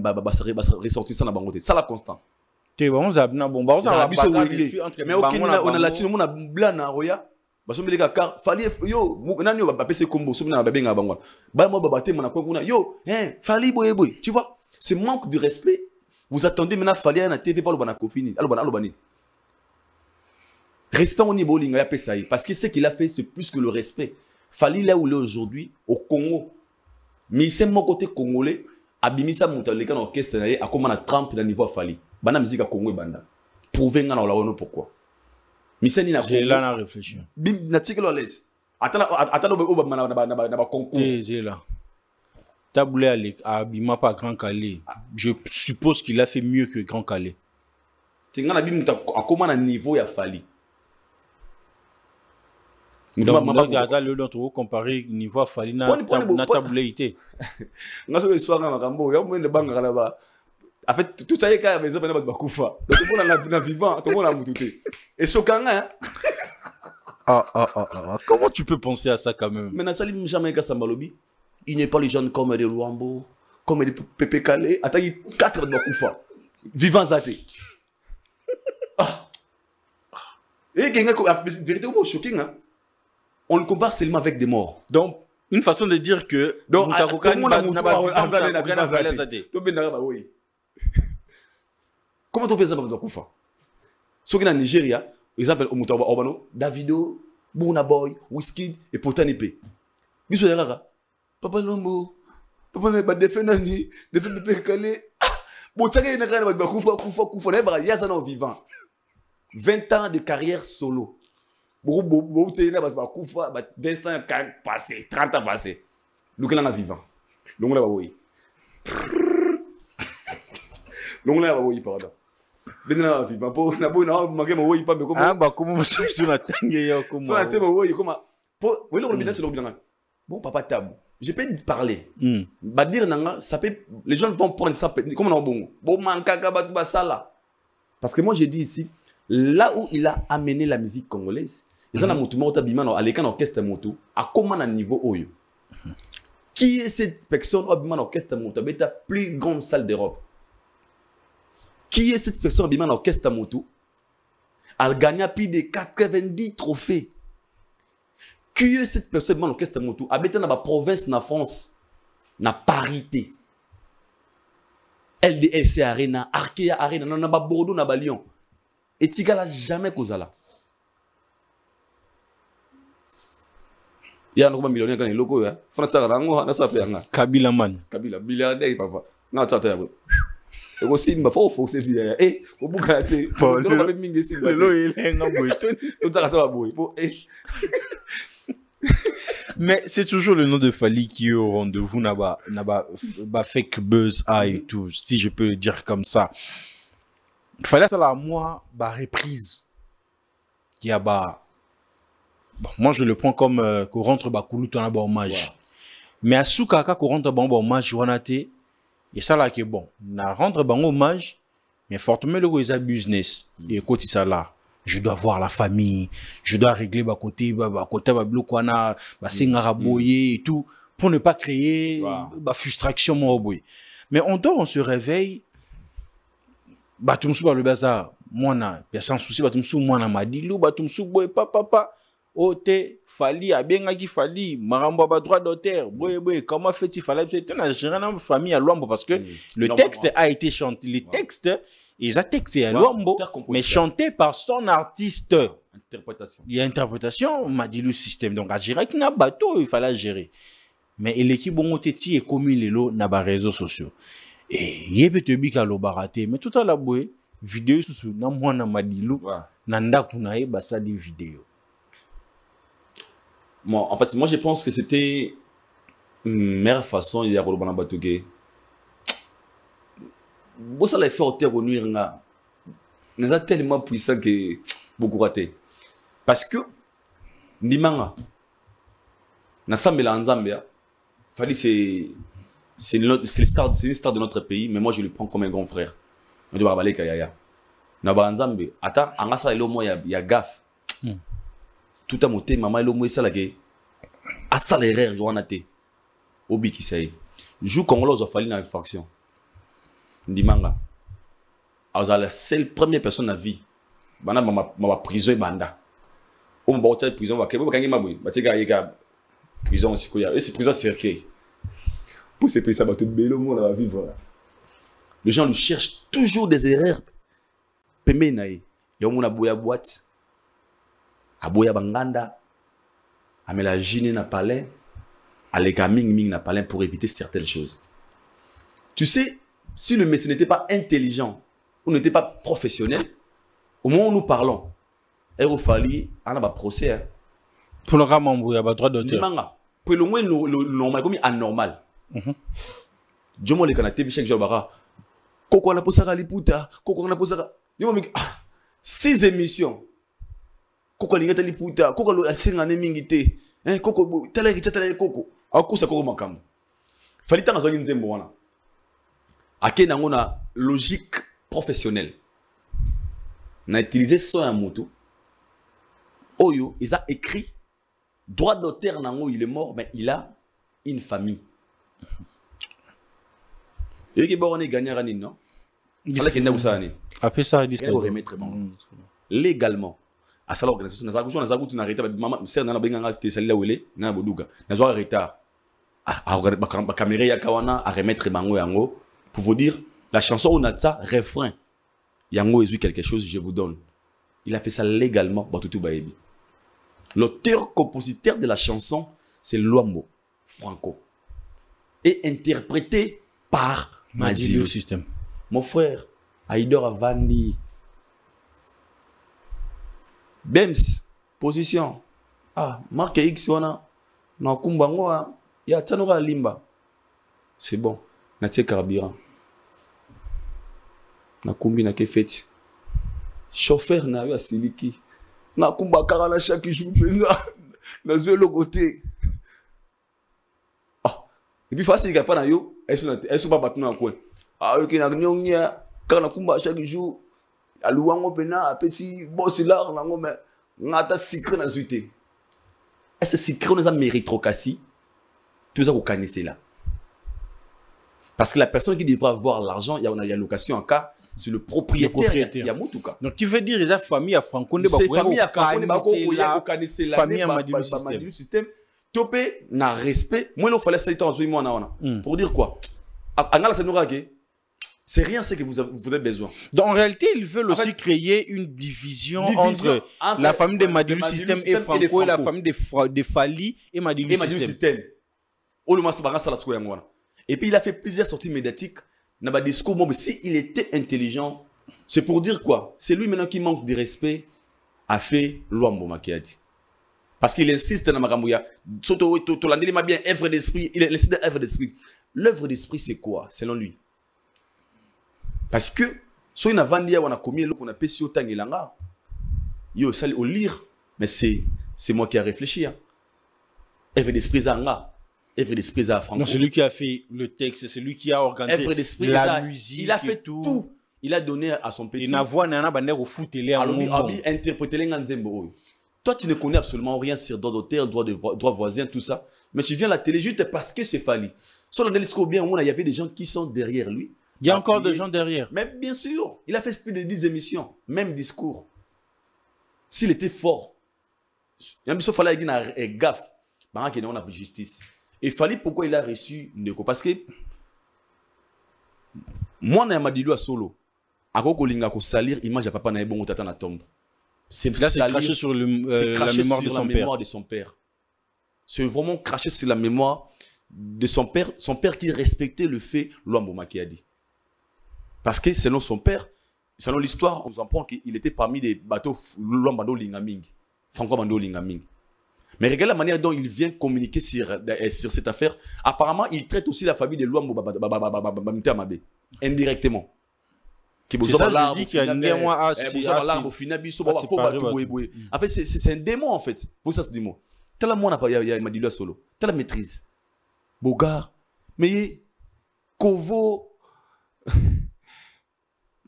ressortir ça na bangote ça la constant te ba on zabna bon ba on za biso wenge mais aucun on a latine on a blanc na roya ba so meleka car fali yo nani yo ba pese kombo so na ba benga bangwa ba mo ba baté mona ko kuna yo fali boy tu vois ce manque de respect vous attendez maintenant fali na TV pas le bana kofini alo bani respect au niveau linga ya pesaï parce que ce qu'il a fait c'est plus que le respect. Fali là où il est aujourd'hui au Congo. Mais c'est mon côté congolais abimisa mutaleka na orchestre na a comment na Trump na niveau Fali. Bana musique à Congo banda. Prouver nga na la pourquoi. Mais c'est ni na j'ai là na réfléchir. Bim na tikelo laisse. Attends na ba concours. J'ai là. Taboulé avec abima pas Grand Calais. Je suppose qu'il a fait mieux que Grand Calais. Tinga na bim ta à comment na niveau ya Fali. Donc, le d'autres comparer niveau à Fali na tabouleité. Nga so histoire na makambo ya mo le banga na ba. En fait tout ça y ka maison na ba kufa. Donc tout le monde vivant, tout le monde a mututé. Et choquant hein. Comment tu peux penser à ça quand même? Mais Nathalie jamais ka Sambalobi. Il n'est pas les jeunes comme les Luambo, comme les Pépé Calais, attaqué 4 de kufa. Vivant zaté. Et quelqu'un vérité ou choquant hein. On le compare seulement avec des morts. Donc, une façon de dire que... Donc, comment on fait ça dans Koufa? Ceux qui sont en Nigeria, ils appellent Obano, Davido, Burna Boy, Wizkid et Potan Epé. Ils sont là. Papa Lombo, Papa Lombo, Defenani, Defenani Calais. Bon, tu sais, il y a Koufa, il y a vivant. 20 ans de carrière solo. Bon, tu sais, 25 ans passé, 30 ans passé. Nous sommes vivants. Donc là, oui. Donc là, oui, pardon. Ben là, vivant. Pour na bon, ma game, oui, pas mais comment? Ah, bah comment sur la tangue yo comment? Sur la table, oui, comment? Pour, oui, le business, c'est le bien. Bon, papa table. Je peux te parler. Bah dire nanga, ça peut. Les gens vont prendre ça. Comment on a bon? Bon, manka bat ça là. Parce que moi, j'ai dit ici, là où il a amené la musique congolaise. Ils ont un moto bimano à l'écran orchestre moto à comment un niveau oyo. Qui est cette personne au bimano orchestre moto la plus grande salle d'Europe? Qui est cette personne au bimano orchestre moto a gagné plus de 90 trophées? Qui est cette personne au bimano orchestre moto a dans la province na France na parité? LDLC Arena, Arkea Arena, na ba Bordeaux na ba Lyon. Et Tigala jamais kozala. Il y a un millionnaire qui est loco, hein. François Rango, on a ça fait un Kabila man. Kabila, milliardaire, papa. Non, ça t'a. Et aussi, il m'a fait faut c'est bien. Eh, au bout de la tête. Le lot il est un boy. Tout ça va boy. Mais c'est toujours le nom de Fali qui est au rendez-vous n'a pas fake buzz et tout, si je peux le dire comme ça. Il fallait ça là moi bah reprise qui a bah bon, moi je le prends comme qu'on rentre Bakoulou dans un hommage. Wow. Mais à Soukaka qu'on rentre dans un hommage, et ça là qui est bon. On rentre dans un hommage, mais fortement le gars business. Et écoute ça là, je dois voir la famille, je dois régler ma côté Babloukwana, Singaraboye et tout, pour ne pas créer ma frustration moi boy. Mais on dort, on se réveille. Batumsou le bazar, moi na, sans souci Batumsou moi na madilou, Batumsou boy papa. Ote, Fali, Abengaki Fali, Maramba droit d'auteur, boy, comment fait-il Fali? C'est une gérante famille à Luambo parce que le texte a été chanté. Les textes, ils ont texté à Luambo, mais chanté par son artiste. Interprétation. Il y a interprétation, Madilu système. Donc, à gérer qu'il y a un bateau, il fallait gérer. Mais l'équipe bon teti est commis les lots na ba réseaux sociaux. Et il y a peut-être bi ka lo baraté, mais tout à la boue vidéo sous na moi na Madilu na ndaku na e basa di vidéo. Moi, en fait, moi je pense que c'était une meilleure façon il y a pour le bana batuke. Bon ça l'a fait au terre au nuire nga. Nous a tellement puissant que beaucoup raté. Parce que ndimanga na sambela nzambia Fali c'est une star de notre pays, mais moi je le prends comme un grand frère. On doit parler kayaya. Na ba nzambe ata anga sa elo mo ya gaffe. Tout à monter maman elo mo ça la ke asa l'erreur wana te. Obi ki sai. Jou congolais ont Fali na infraction. Ndimanga. Aza la seule première personne à vie. Bana ma prison banda. On va au prison va kebo kangi mabui. Ba tika yeka prison aussi quoi. Et c'est prison cercueil. Pour ces pays ça va tout belo monde va vivre. Les gens lui cherchent toujours des erreurs. Pembe nae. Yo mona boya boîte. Aboya banganda. Amela jine na palais. Aleka ming na palais pour éviter certaines choses. Tu sais, si le messie n'était pas intelligent ou n'était pas professionnel, au moment où nous parlons, il fallait un procès. Pour le ramambou, il y a droit d'auteur. Pour le moins normal, comme anormal. Je me dis que chaque jour, Koko na posaka liputa, Koko na posaka. Yo me 6 émissions. Koko lingata liputa, Koko lo asinga ne mingite. Koko tala ki tala Koko. Akusa Koko makambo. Fallait tanga zo nzembo wana. Ake nango na logique professionnelle. Na utilisé son à moto. Oyo, ils a écrit droit d'auteur nango, il est mort, mais il a une famille. Et qui bon gagné rani non? Il fallait qu'il n'ait pas après ça il dit légalement à ça l'organisation na zagu tu n'arrêtes pas maman c'est na benga que ça là où est na boduga na zo retard à caméra ya kawana à remettre bango yango pour vous dire la chanson on a ça refrain yango est quelque chose je vous donne. Il a fait ça légalement Batutu Baebi. L'auteur compositeur de la chanson c'est Luambo Franco et interprété par Madilu système. Mon frère Aïdor Avandi Bems position marque X wana na kumbango ya tsanora limba c'est bon na tie carburant na kumbi na ke feti chauffeur na yo asiliki na kumba kara na chaque jour na zo le côté et puis facile ka pa na yo est-ce pas battu na coin ok na nyonya kara na kumba chaque jour aluwango pena apesi boss là nango mais ngata secret na zuité est-ce secret on a méritocratie tout ça vous connaissez là parce que la personne qui devra avoir l'argent il y a location en cas c'est le propriétaire. Il y a mon tout cas. Donc tu veux dire les familles à Franco ne c'est famille à Franco ne famille à Madilu système topé na respect moi il fallait ça en zoui moi na pour dire quoi angala c'est nous c'est rien ce que vous avez besoin. Donc en réalité ils veulent aussi créer une division entre la famille de Madilu système et Franco et la famille de Fali et Madilu système. Et puis il a fait plusieurs sorties médiatiques. Discours, si il était intelligent, c'est pour dire quoi? C'est lui maintenant qui manque de respect a fait Luambo Makiadi. Parce qu'il insiste dans Makamouya. Il m'a bien œuvre d'esprit. Il est laissé d'œuvre d'esprit. L'œuvre d'esprit, c'est quoi, selon lui? Parce que, si on a vendu, on a commis, on a payé au Tangilanga. Yo, ça, au lire. Mais c'est moi qui ai réfléchi. Œuvre d'esprit, Zanga. Œuvre d'esprit à Franco. Non, c'est lui qui a fait le texte, c'est lui qui a organisé la musique. Il a fait tout. Il a donné à son petit. Il n'a voix nana bandère au foot et l'air. Interpréter les Nganzembo. Toi, tu ne connais absolument rien sur droit d'auteur, droit voisin, tout ça. Mais tu viens à la télé juste parce que c'est Fali. Sur le discours bien, il y avait des gens qui sont derrière lui. Il y a encore des gens derrière. Mais bien sûr, il a fait plus de 10 émissions, même discours. S'il était fort, Il fallait qu'il ait une gaffe. Pendant qu'il y a une justice. Et il fallait pourquoi il a reçu Ndeko. Parce que moi, je suis à solo. Je suis salir l'image de papa na bon tata na tombe. C'est craché sur la mémoire de son père. C'est vraiment craché sur la mémoire de son père qui respectait le fait Luambo Maki a dit. Parce que selon son père, selon l'histoire, on nous apprend qu'il était parmi les bateaux Luambando Lingaming, Franco-Bando Lingaming. Mais regarde la manière dont il vient communiquer sur cette affaire. Apparemment, il traite aussi la famille de Luambo Mamabe, indirectement. C'est ça, je dis qu'il y a un démon en fait, c'est un démon en fait. Pour ça, c'est un démon. T'as la moine, il y a Madilou solo. T'as la maîtrise. Bogar. Mais Kovo.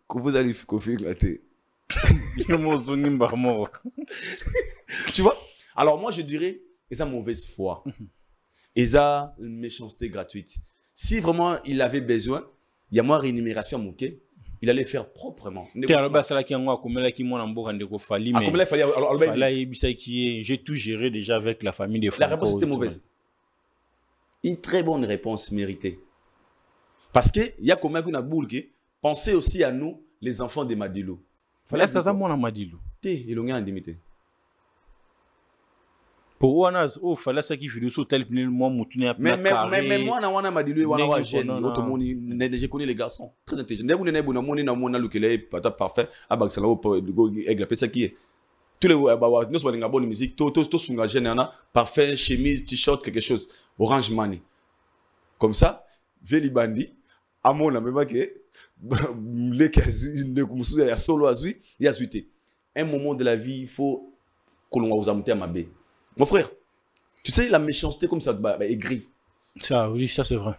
Kovo Zalif Kofi Glaté. Tu vois? Alors moi, je dirais, ils ont mauvaise foi. Ils ont une méchanceté gratuite. Si vraiment il avait besoin, il y a moins rémunération à moquer. Il allait faire proprement. J'ai tout géré déjà avec la famille des Franco. La réponse était mauvaise. Une très bonne réponse méritée. Parce qu'il y a combien qu'on a boule qui pensez aussi à nous, les enfants de Madilou. Fallait ça ça mon Madilou. Il y a un limité. Pour Wanas, oh, fallait ça qui fait du saut tel que moi, mais moi, na Madilou, je connais les garçons. Très intelligents. Parfait. Tous les nous sommes dans bonne musique, tous sont engagés, parfait, chemise, t-shirt, quelque chose. Orange Money. Comme ça, Veli Bandi, à mon même que les solo azui, il y a zuité. Un moment de la vie, il faut que l'on vous amène à ma baie. Mon frère, tu sais, la méchanceté comme ça est gris. Ça, oui, ça c'est vrai.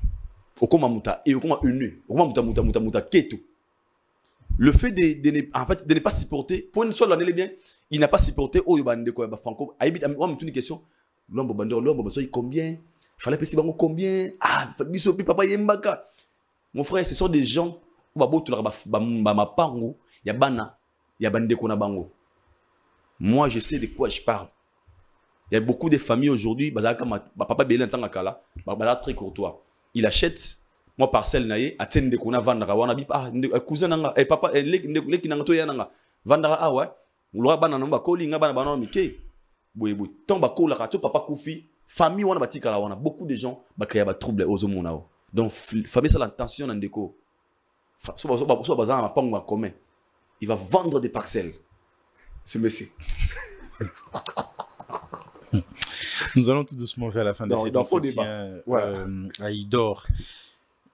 Le fait de ne pas supporter, pour une seule année, bien, il n'a pas supporté. Oh, il y a Franco. Une question. L'homme combien? Il fallait payer combien? Ah, papa Yembaka. Mon frère, ce sont des gens où il y a Bana, il y a Bande Konabango. Moi, je sais de quoi je parle. Il y a beaucoup de familles aujourd'hui, papa Bélin Tangakala, très courtois. Il achète, moi parcelle naïe, attend de kona vandara, wana bi ah cousin nanga, papa les qui n'angato yananga, vandara ah ouais, ou l'aura banana ba koli nga banana mike, boy boy, tant ba kola kato papa koufi, famille wana batika la wana, beaucoup de gens ba créer ba trouble aux homonao. Donc famille ça l'intention n'andeko, soit bazan ma pang ma commun, il va vendre des parcelles, c'est monsieur. Nous allons tout doucement vers la fin de cette entretien. Aïdor,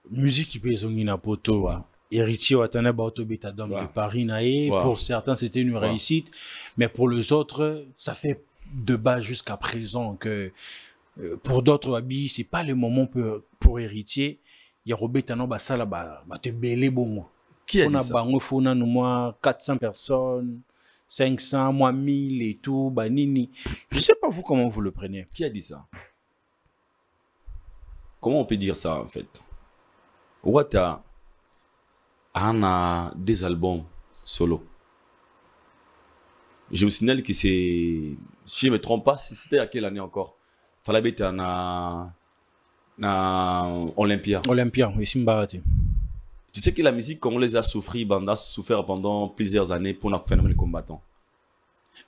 musique qui pèse na poto, héritier watana baoto beta d'homme de Paris naé. Pour certains, c'était une réussite, mais pour les autres, ça fait de bas jusqu'à présent que pour d'autres habits, c'est pas le moment pour héritier. Il y a Robeta no basala ba te belé bongo. Qui a dit ça? On a fona nous moi 400 personnes. 500, moi 1000 et tout, banini. Je sais pas vous comment vous le prenez. Qui a dit ça? Comment on peut dire ça en fait? Wata a des albums solo. Je vous signale que c'est, si je me trompe pas, c'était à quelle année encore? Fallait être na Olympia. Olympia, oui, Simbarati. Tu sais que la musique congolaise a souffert pendant plusieurs années pour notre phénomène combattant.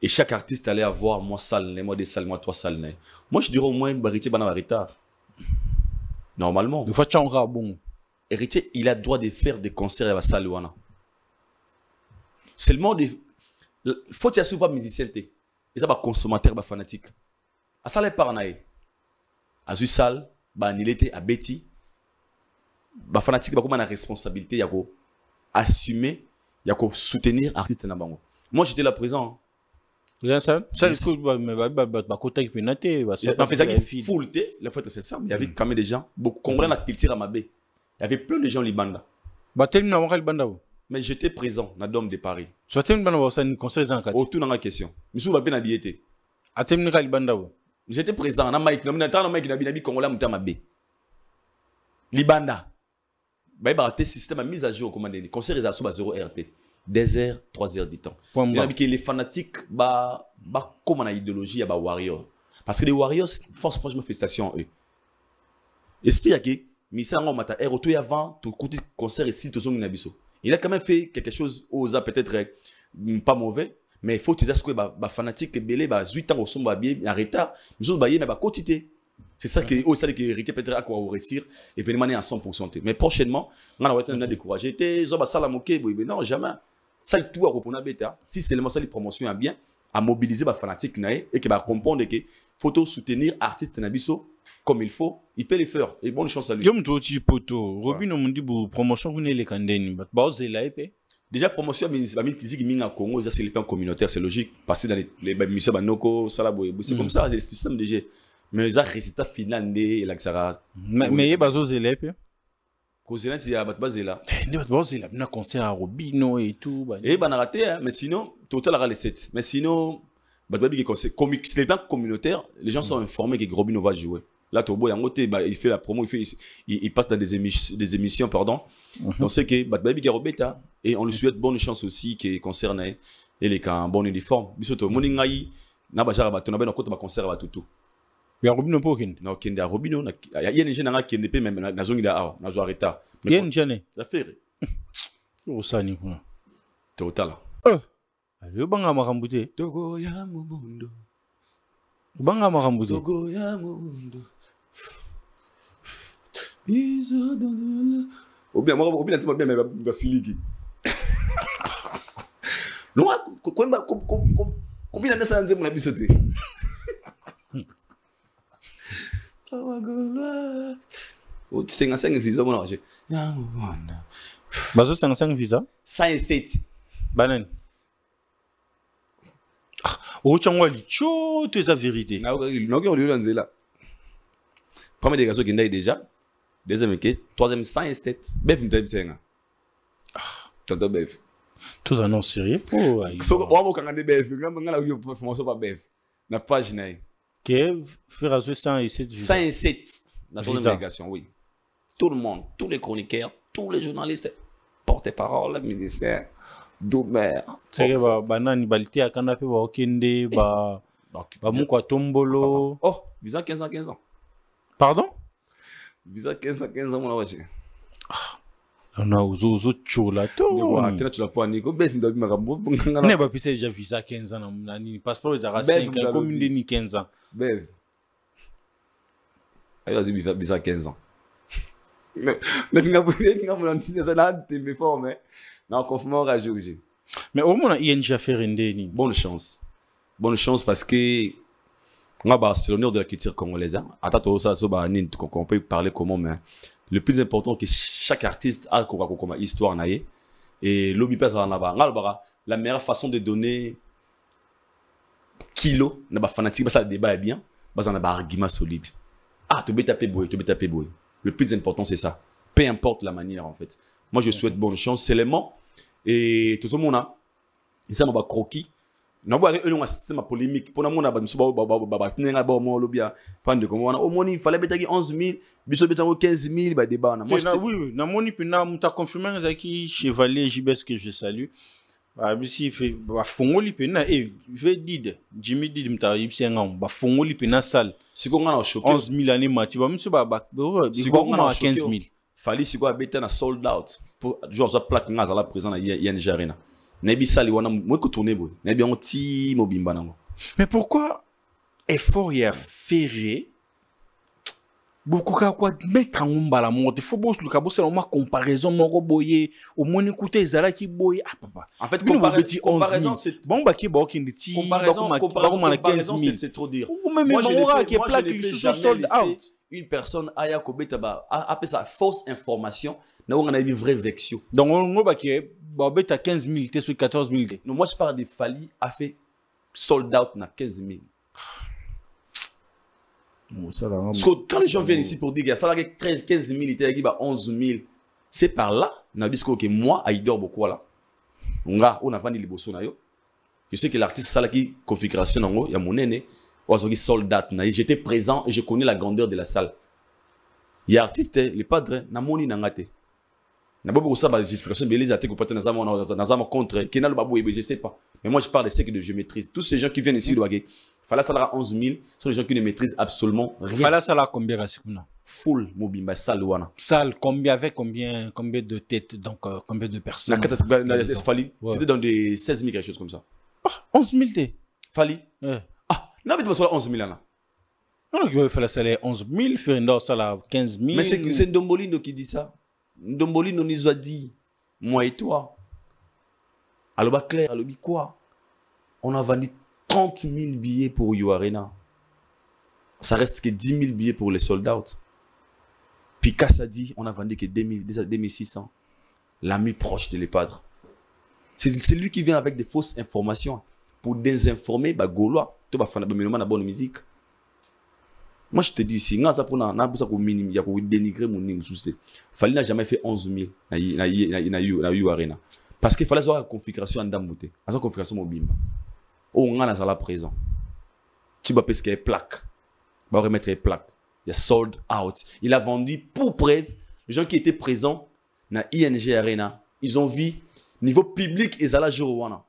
Et chaque artiste allait avoir moi salne, moi des salles, moi trois salnes. Moi je dirais au moins Héritier Bana retard. Normalement. Une fois tu as bon. Héritier, il a le droit de faire des concerts à la salle. Seulement faut que tu sois pas musicien. Et ça va consommateur, va fanatique. À ça les paranaï. À Zussal, bah Nilete, à Betty. Bah fanatique bah comment la responsabilité y a quoi assumer y a quoi soutenir artiste na bango. Moi j'étais là présent. Bien ça écoute bah côté qui pénaté bah c'est pas fait full té la fois c'est ça mais il y avait quand même des gens beaucoup congolais la culture à Mabé. Il y avait plein de gens libanda. Bah tellement na wakal banda. Mais j'étais présent na Dôme de Paris. Soit tellement na ça une concert en 4. Autour dans la question. Misou va bien habillé. A tellement na libanda. J'étais présent na Mike na Mike na congolais muta Mabé. Libanda. Bah, il système a mis à jour comme des concerts à 0 RT. 2 heures, 3 heures du temps. Il y a les fanatiques, comme on a idéologie, il y a Warriors. Parce que les Warriors, force franchement, félicitations à eux. Esprit que Missa Mata est retourné avant, tout le concert ici, tout le monde. Il a quand même fait quelque chose, peut-être pas mauvais, mais il faut utiliser ce que les fanatiques, les 8 ans, sont bien en retard, ils ont baillé, mais quantité. C'est ça qui est hérité peut-être à quoi réussir et venir à 100%. Mais prochainement, on a découragé. Non, jamais. Ça, tout à répondre à bêta. Si seulement ça, les promotions bien, à mobiliser les fanatiques et qui va comprendre que faut soutenir artistes nabiso comme il faut, il peut les faire. Et bonne chance à lui. Yom to ti poto. Robin on dit promotion vous les candeni. Bah la épée. Déjà promotion mais musique minga Congo ça c'est les plans communautaires, c'est logique parce que dans les missions banoko ça c'est comme ça les systèmes déjà. Mais ça résultat final né la ça mais il bazo la épée. Causelant il y a base là. Ne bazo la na concert à Robino et tout bah. Et ben raté mais sinon total à les 7. Mais sinon babi qui c'est les plans communautaires, les gens sont informés que Robino va jouer. Là, Tobo, il fait la promo, il passe dans des émissions, pardon. Donc, c'est que Baby Garobeta, et on lui souhaite bonne chance aussi qui concerne et les cas en bon uniforme. Bisoto, Moningaï, Nabajara Baton, on compte ma concert à tout. Il y a Robino Pokin. Non, qui est à Robino, il y a des gens qui ne peuvent même dans la zone de A, dans la zone d'État. Il y a une jeune. Ça fait. Au Sani. Total. Allez, Banga Marambouté. Togo Yamubundo. Banga Marambouté. Togo Yamubundo. Ou bien, moi, bien, c'est bien, mais dans Siligi. Non, combien de ça on a bisoté? Oh, 55 visa, mon argent. Bazo 55 visa? 107. Banan. Oh, tu as dit, tu es la vérité. Non, on lui a dit là. Premier dégât qui est déjà. Deuxième qui troisième 107. Bev, me dit ça. Tonton Bev. Tout ça non sérieux. Oh, so, on va quand on est Bev. On a eu performance pas Bev. Na page naï. Que faire 107 visa. 107. La troisième délégation, oui. Tout le monde, tous les chroniqueurs, tous les journalistes, porte-parole, ministère, Doumer. C'est que banani balti à canapé ba okende ba mukwa tombolo. Oh, visa 15 ans. Pardon? Visa 15 ans mon awache. On a ozo chola to. Ne tu la pas ni ko bef ndabi makambo. Ne ba pise déjà visa 15 ans na ni passeport ezara 5 ans comme ni 15 ans. Bev. Ayo azi visa 15 ans. Mais tu n'as pas dit que mon anti ça là t'es fort mais non confinement rajouté. Mais au moins il y a déjà fait rendez-ni. Bonne chance. Bonne chance parce que c'est l'honneur de la culture congolaise. Attends, ça, on peut parler comment, mais le plus important que chaque artiste a comme histoire. Et l'obi passe la meilleure façon de donner kilo, fanatique, ça le débat est bien, on a un argument solide. Ah, tu peux taper boy. Le plus important, c'est ça. Peu importe la manière, en fait. Moi, je souhaite bonne chance, seulement. Et tout ce monde a, ça m'a croquis. Non, il système polémique. Pour nous, il fallait 11 000, il 15 000, débat. Oui, il a confirmé que Chevalier JBS que je salue. Si fait Fongoli pena et je dis Jimmy dit m'ta yipsenga ba Fongoli pena salle. Si qu'on a choqué 11 000 années mati ba monsieur ba si qu'on a 15 000. Fallait si quoi beta na sold out pour jouer sa plaque na la présent na Yann Arena. Nebi sali wana moi ko tourner boy. Nebi on ti mobimba nango. Mais pourquoi effort y a ferré beaucoup quoi mettre en mbala monte faut bosser le cabo c'est une comparaison mon boyer au moins écouter zala qui boy ah papa en fait comparaison c'est bon bah qui boki nditi comparaison c'est trop dire moi je une personne aya ko beta ba appelle ça fausse information na on a eu vrai vexio donc on ba qui ba beta 15 000 t'es sur 14 000 non moi je parle de Fally a fait sold out na 15 000. Parce que quand les gens viennent ici pour dire qu'il y a ça, 13, 15 000, il y a 11 000, c'est par là, que moi, il dort beaucoup là. On a vendu les bossons. Je sais que l'artiste, ça, qui configuration, il y a mon aîné, soldat. J'étais présent et je connais la grandeur de la salle. Il y a artiste, les padres, na moni nangate. Na bobo ça ba justification beleza te ko peut nazama contre Kenal Babou je sais pas. Mais moi je parle de ce que je maîtrise. Tous ces gens qui viennent ici de Wagé, Fala Salara 11 000 sont des gens qui ne maîtrisent absolument rien. Fala Salara combien Rasikuna? Full mobimba salle wana. Salle combien avec combien de têtes donc combien de personnes? Fali, c'était dans des 16 000 quelque chose comme ça. Ah, 11 000 t. Fali. Ah, non mais tu vas 11 000 là. Non, il fallait ça 11 000, Ferrando ça là 15 000. Mais c'est Ndombolino qui dit ça. Ndombolino nous a dit, moi et toi. Alors, Claire, alors, quoi? On a vendu 30 000 billets pour You Arena. Ça reste que 10 000 billets pour les sold out. Puis, Kassa dit, on a vendu que 2600. L'ami proche de l'EPADRE. C'est lui qui vient avec des fausses informations pour désinformer les Gaulois. Tu vas faire la bonne musique. Moi, je te dis ici, il y a dénigrer mon nom. Fali n'a jamais fait 11 000 dans You Arena. Parce qu'il fallait avoir la configuration en Damouté. La configuration mobile. On a la présent. Tu vas parce qu'il y a une plaque. Il va remettre une plaque. Il y a sold out. Il a vendu pour preuve. Les gens qui étaient présents dans ING Arena, ils ont vu niveau public et Zala Jirowana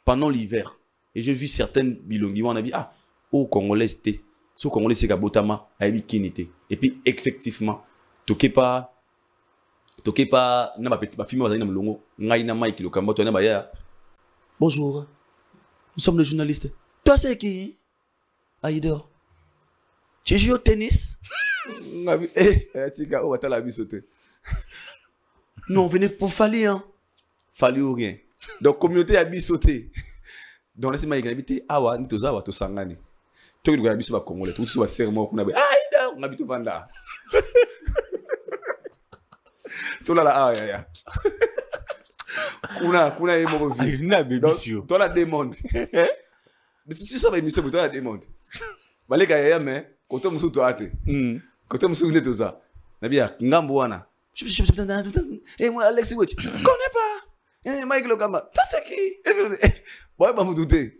pendant l'hiver. Et j'ai vu certaines bilongi. On a dit, ah, au Congolais, c'était. Ce Congolais, c'est Kabotama, Aïbi Kinité. Et puis, effectivement, toquez pas, n'a pas petit, ma fille, bonjour, nous sommes les journalistes. Toi, c'est qui? Aïdor. Tu joues au tennis? Non, venez pour Fali, hein. Fali ou rien. Donc, communauté a bis sauté. Donc, laissez-moi y habiter. Ah, ouais, nous tous à tout sangani. Toi, tu as habité sur Congolais. Tout ce serment qu'on a. Ah, on habite au Vanda. Tout là, ah, ya. Kuna est mon vie. N'a bébisio. Toi, la demande. Tu sais, mais monsieur, toi, la demande. Balé, kaya, mais, quand on me soute à te. Quand on me soute tout ça. Nabia, Ngambouana. Et moi, Alexis Witch. Connais pas. Et Mike Logamba. Toi, c'est qui? Bon, bah, vous doutez.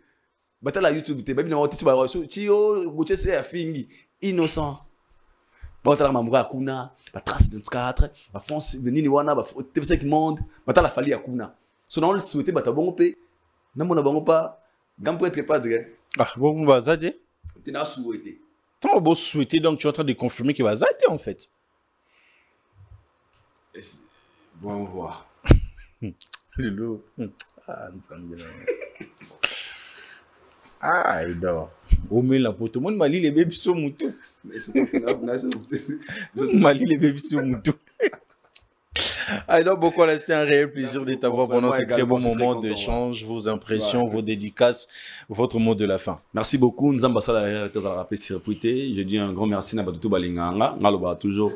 Batala YouTube, tu baby na wotisi ba waso tio goche se ya fingi innocent. Batala mamura kuna, ba trace 24, ba France venini wana ba TV5 monde, batala fali ya kuna. So na on le souhaiter bata bongo pe. Na mona bongo pa, gam pour être padre. Ah, bon va zade. Tu n'as souhaité. Tant beau souhaiter donc tu es en train de confirmer qu'il va zade en fait. Voyons voir. Lilo. Ah, Nzambela. Ah, il dort. Au milieu la poto. Moi, Mali les bébés sont moutou. Mali les bébés sont moutou. Alors, beaucoup, c'était un réel plaisir de t'avoir pendant ce très bon moment d'échange, vos impressions, vos dédicaces, votre mot de la fin. Merci beaucoup. Nous avons rappelé circuité. Je dis un grand merci à Batutu Balinganga. Nous toujours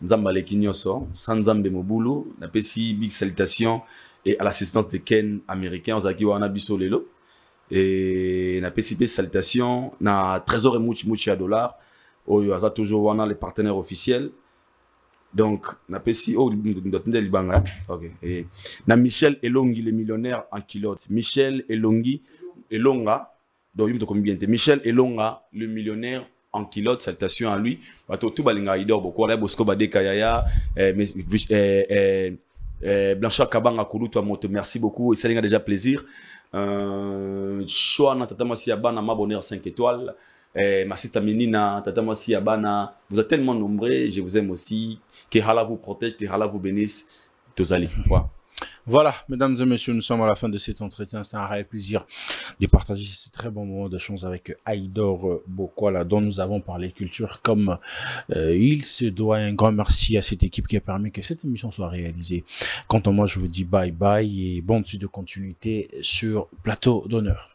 Nzamba Kinyoso, Sanzambe Mobulu, napesi big salutation et à l'assistance de Ken américain, Ozaki Wana Bisolelo. Et na PCP salutation na Trésor et Mouchi à dollars oyo aza toujours wana les partenaires officiels donc na PCP libanga OK et na Michel Elongi le millionnaire en kilote Michel Elongi Elonga donc yum to combien Michel Elonga le millionnaire en kilote salutation à lui bato tout balinga idor beaucoup la Bosco Badeka Yaya Blanchard Kabanga Kulutu moto merci beaucoup et ça a déjà plaisir. Choana Tatamasi Abana m'abonner 5 étoiles. Ma sista Menina Tatamasi Abana, vous êtes tellement nombreux, je vous aime aussi. Que Allah vous protège, que Allah vous bénisse. Tozali. Voilà, mesdames et messieurs, nous sommes à la fin de cet entretien. C'est un réel plaisir de partager ce très bon moment de chance avec Aïdor Bokwala, dont nous avons parlé culture comme il se doit. Un grand merci à cette équipe qui a permis que cette émission soit réalisée. Quant à moi, je vous dis bye bye et bonne suite de continuité sur Plateau d'Honneur.